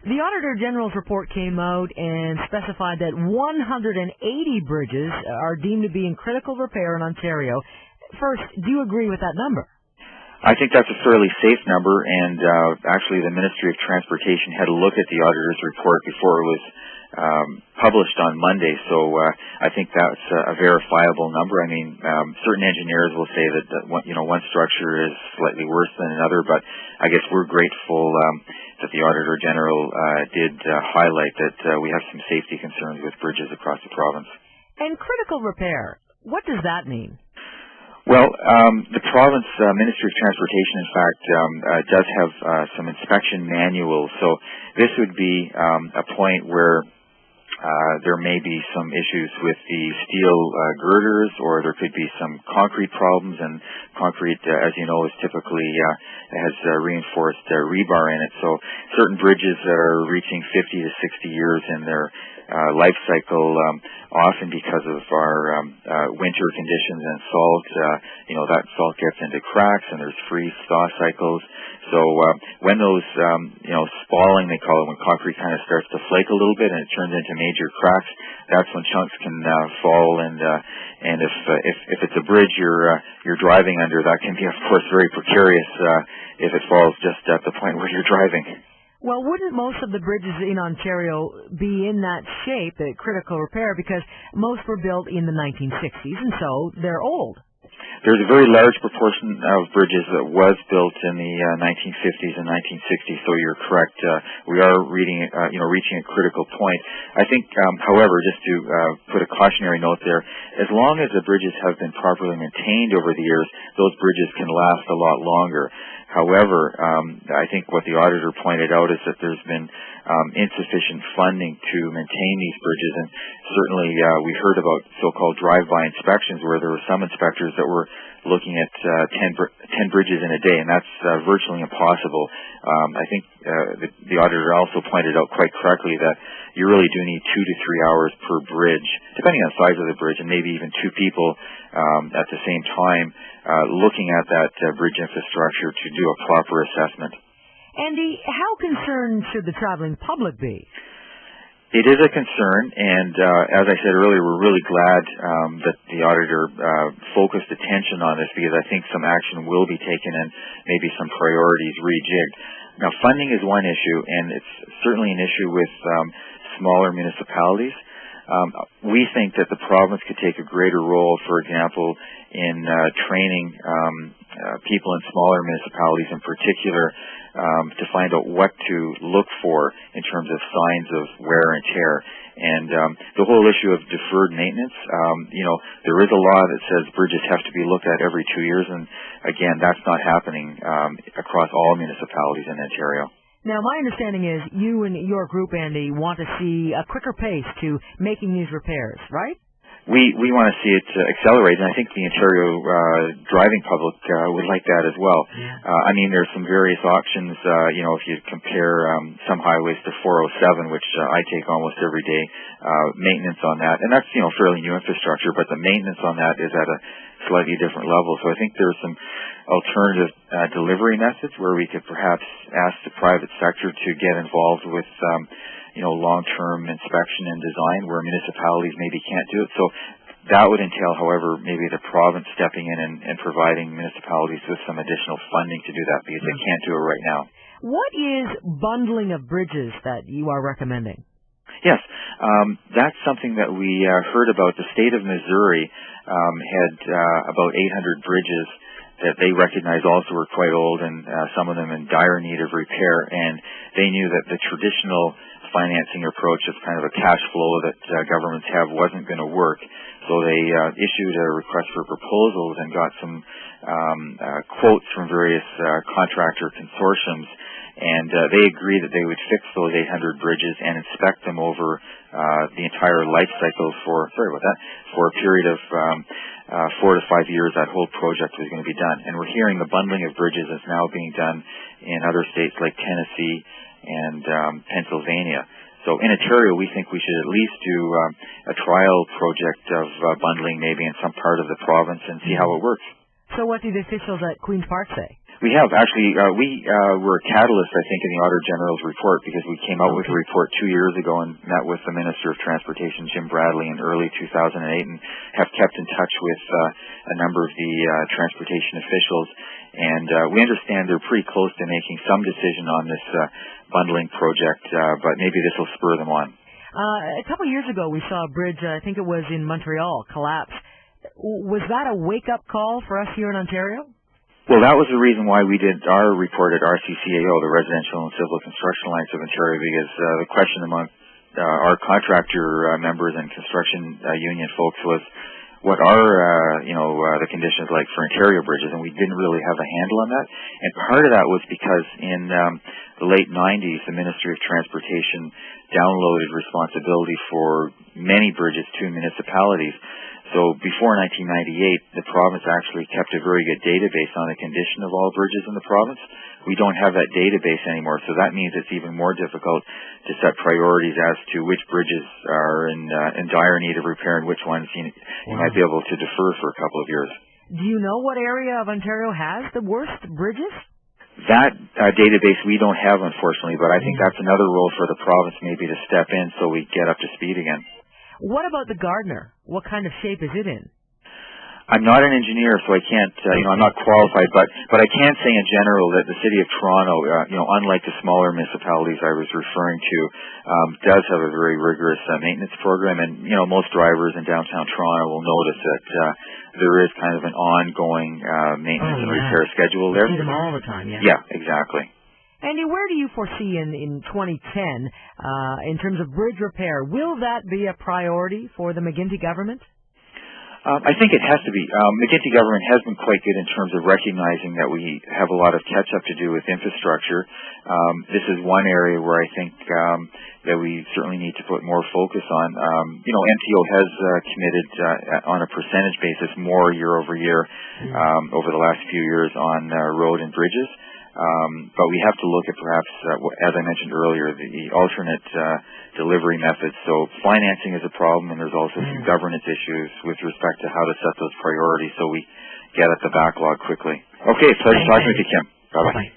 The Auditor General's report came out and specified that 180 bridges are deemed to be in critical repair in Ontario. First, do you agree with that number? I think that's a fairly safe number, and actually the Ministry of Transportation had a look at the auditor's report before it was published on Monday, so I think that's a verifiable number. I mean, certain engineers will say that one structure is slightly worse than another, but I guess we're grateful that the Auditor General did highlight that we have some safety concerns with bridges across the province. And critical repair, what does that mean? Well, the province Ministry of Transportation, in fact, does have some inspection manuals. So this would be a point where there may be some issues with the steel girders, or there could be some concrete problems. And concrete, as you know, is typically has reinforced rebar in it. So certain bridges that are reaching 50 to 60 years in their life cycle, often because of our winter conditions and salt, that salt gets into cracks and there's freeze-thaw cycles. So when those, spalling, they call it, when concrete kind of starts to flake a little bit and it turns into major cracks, that's when chunks can fall. And if it's a bridge you're driving under, that can be, of course, very precarious if it falls just at the point where you're driving. Well, wouldn't most of the bridges in Ontario be in that shape, the critical repair, because most were built in the 1960s, and so they're old? There's a very large proportion of bridges that was built in the 1950s and 1960s, so you're correct. We are reaching a critical point. I think, however, just to put a cautionary note there, as long as the bridges have been properly maintained over the years, those bridges can last a lot longer. However, I think what the auditor pointed out is that there's been insufficient funding to maintain these bridges, and certainly we heard about so-called drive-by inspections where there were some inspectors that were looking at 10 bridges in a day, and that's virtually impossible. I think the auditor also pointed out quite correctly that you really do need 2 to 3 hours per bridge, depending on the size of the bridge, and maybe even 2 people at the same time looking at that bridge infrastructure to do a proper assessment. Andy, how concerned should the traveling public be? It is a concern, and as I said earlier, we're really glad that the auditor focused attention on this, because I think some action will be taken and maybe some priorities rejigged. Now, funding is one issue, and it's certainly an issue with smaller municipalities. We think that the province could take a greater role, for example, in training people in smaller municipalities in particular to find out what to look for in terms of signs of wear and tear. And the whole issue of deferred maintenance, there is a law that says bridges have to be looked at every 2 years, and again, that's not happening across all municipalities in Ontario. Now, my understanding is you and your group, Andy, want to see a quicker pace to making these repairs, right? We want to see it accelerate, and I think the Ontario driving public would like that as well. I mean, there's some various options, if you compare some highways to 407, which I take almost every day, maintenance on that, and that's, fairly new infrastructure, but the maintenance on that is at a slightly different level. So I think there's some alternative delivery methods where we could perhaps ask the private sector to get involved with long-term inspection and design where municipalities maybe can't do it. So that would entail, however, maybe the province stepping in and providing municipalities with some additional funding to do that, because they can't do it right now. What is bundling of bridges that you are recommending? Yes, that's something that we heard about. The state of Missouri had about 800 bridges that they recognized also were quite old, and some of them in dire need of repair, and they knew that the traditional financing approach of kind of a cash flow that governments have wasn't going to work. So they issued a request for proposals and got some quotes from various contractor consortiums, and they agreed that they would fix those 800 bridges and inspect them over the entire life cycle for a period of 4 to 5 years. That whole project was going to be done. And we're hearing the bundling of bridges is now being done in other states like Tennessee and Pennsylvania. So in Ontario, we think we should at least do a trial project of bundling maybe in some part of the province and see how it works. So what do the officials at Queen's Park say? We have actually. We were a catalyst, I think, in the Auditor General's report because we came out with a report 2 years ago and met with the Minister of Transportation, Jim Bradley, in early 2008, and have kept in touch with a number of the transportation officials. And we understand they're pretty close to making some decision on this bundling project, but maybe this will spur them on. A couple of years ago, we saw a bridge. I think it was in Montreal collapse. Was that a wake-up call for us here in Ontario? Well, that was the reason why we did our report at RCCAO, the Residential and Civil Construction Alliance of Ontario, because the question among our contractor members and construction union folks was what are, the conditions like for Ontario bridges, and we didn't really have a handle on that. And part of that was because in the late 90s, the Ministry of Transportation downloaded responsibility for many bridges to municipalities. So before 1998, the province actually kept a very good database on the condition of all bridges in the province. We don't have that database anymore, so that means it's even more difficult to set priorities as to which bridges are in dire need of repair and which ones you might be able to defer for a couple of years. Do you know what area of Ontario has the worst bridges? That database we don't have, unfortunately, but I think that's another role for the province maybe to step in so we get up to speed again. What about the Gardner? What kind of shape is it in? I'm not an engineer, so I can't, I'm not qualified, but I can say in general that the City of Toronto, unlike the smaller municipalities I was referring to, does have a very rigorous maintenance program, and, most drivers in downtown Toronto will notice that there is kind of an ongoing maintenance and repair schedule there. You see them all the time, yeah. Yeah, exactly. Andy, where do you foresee in 2010, in terms of bridge repair, will that be a priority for the McGuinty government? I think it has to be. McGuinty government has been quite good in terms of recognizing that we have a lot of catch-up to do with infrastructure. This is one area where I think that we certainly need to put more focus on. MTO has committed on a percentage basis more year over year over the last few years on road and bridges. But we have to look at perhaps, as I mentioned earlier, the alternate delivery methods. So financing is a problem, and there's also some governance issues with respect to how to set those priorities so we get at the backlog quickly. Okay, pleasure talking with you, Kim. Bye-bye.